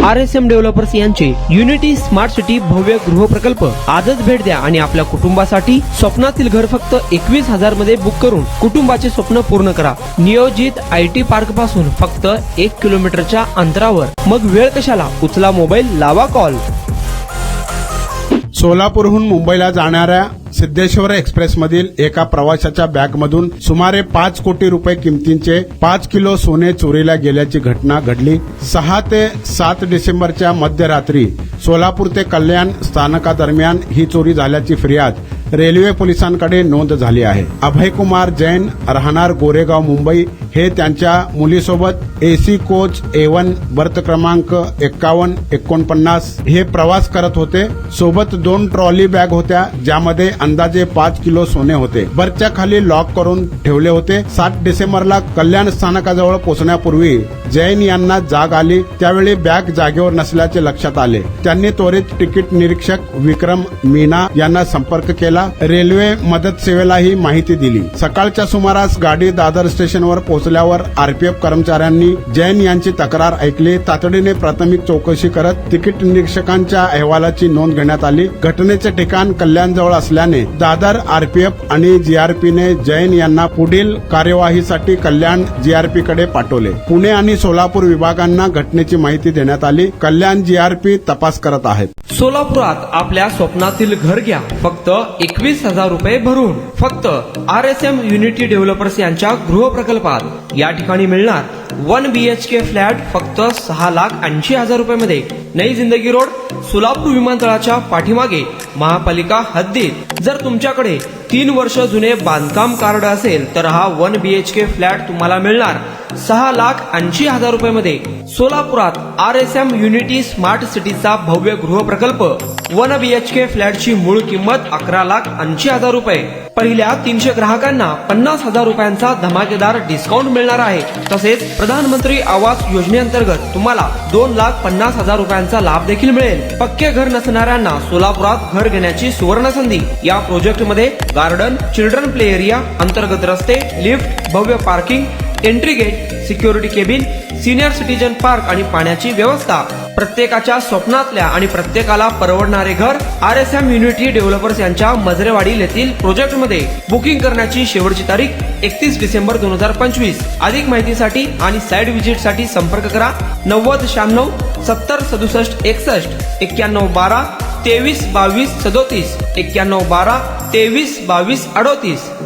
RSM developers यांचे unity smart city भव्य गृह प्रकल्प आजच भेट द्या आणि आपल्या कुटुंबासाठी स्वप्नातील घर फक्त 21,000 मध्ये बुक करून कुटुंबाचे स्वप्न पूर्ण करा। नियोजित IT पार्क पासून फक्त 1 किलोमीटरच्या अंतरावर। मग वेळ कशाला, उचला मोबाईल, लावा कॉल। सोलापूरहून मुंबईला जाणाऱ्या सिद्धेश्वर एक्सप्रेस मधील एका प्रवाशाच्या बॅगमधून सुमारे 5 कोटी रुपये किमतीचे 5 किलो सोने चोरीला गेल्याची घटना घडली। 6 ते 7 डिसेंबरच्या मध्यरात्री सोलापूर ते कल्याण स्थानकादरम्यान ही चोरी झाल्याची फिर्याद रेल्वे पोलिसांकडे नोंद झाली आहे। अभयकुमार जैन राहणार गोरेगाव मुंबई हे त्यांच्या मुलीसोबत AC कोच A1 बर्थ क्रमांक 5149 हे प्रवास करत होते। सोबत 2 ट्रॉली बॅग होत्या ज्यामध्ये अंदाजे 5 किलो सोने होते। बर्थच्या खाली लॉक करून ठेवले होते। 7 डिसेंबरला कल्याण स्थानकाजवळ पोहोचण्यापूर्वी जैन यांना जाग आली। त्यावेळी बॅग जागेवर नसल्याचे लक्षात आले। त्यांनी त्वरित तिकीट निरीक्षक विक्रम मीना यांना संपर्क केला। रेल्वे मदत सेवेलाही माहिती दिली। सकाळच्या सुमारास गाडी दादर स्टेशनवर पोहोचल्यावर RPF कर्मचाऱ्यांनी जैन यांची तक्रार ऐकली। तातडीने प्राथमिक चौकशी करत तिकीट निरीक्षकांच्या अहवालाची नोंद घेण्यात आली। घटनेचे ठिकाण कल्याणजवळ असल्याने दादर RPF आणि GRP ने जैन यांना पुढील कार्यवाहीसाठी कल्याण GRP कडे पाठवले। पुणे आणि सोलापूर विभागांना घटनेची माहिती देण्यात आली। कल्याण GRP तपास करत आहेत। सोलापुरात आपल्या स्वप्नातील घर घ्या फक्त 21,000 रुपये भरून। फक्त RSM युनिटी डेव्हलपर्स यांच्या गृह प्रकल्पात या ठिकाणी मिळणार 1 BHK फ्लॅट फक्त 6,80,000 रुपये मध्ये। नई जिंदगी रोड, सोलापूर विमानतळाच्या पाठीमागे, महापालिका हद्दीत। जर तुमच्याकडे 3 वर्ष जुने बांधकाम कार्ड असेल तर हा 1 BHK फ्लॅट तुम्हाला मिळणार 6,80,000 रुपये मध्ये। सोलापुरात RSM युनिटी स्मार्ट सिटीचा भव्य गृह प्रकल्प 1 BHK फ्लॅटची मूळ किंमत 11,80,000 रुपये। पहिल्या 300 ग्राहकांना 50,000 रुपयांचा धमाकेदार डिस्काउंट मिळणार आहे। तसेच प्रधानमंत्री आवास योजनेअंतर्गत तुम्हाला 2,50,000 रुपयांचा लाभ देखील मिळेल। पक्के घर नसणाऱ्यांना सोलापुरात घर घेण्याची सुवर्ण संधी। या प्रोजेक्ट मध्ये गार्डन, चिल्ड्रन प्ले एरिया, अंतर्गत रस्ते, लिफ्ट, भव्य parking, entry gate, security cabin, senior citizen park आणि पाण्याची व्यवस्था। प्रत्येकाच्या स्वप्नातल्या आणि प्रत्येकाला परवडणारे घर RSM युनिटी डेव्हलपर्स यांच्या मजरेवाडी येथील प्रोजेक्ट मध्ये। बुकिंग करण्याची शेवटची तारीख 31 डिसेंबर 2025। अधिक माहितीसाठी आणि साइट व्हिजिट साठी संपर्क करा 9096 70 67 61 91 12 23 22 37 91 12 23 22 38।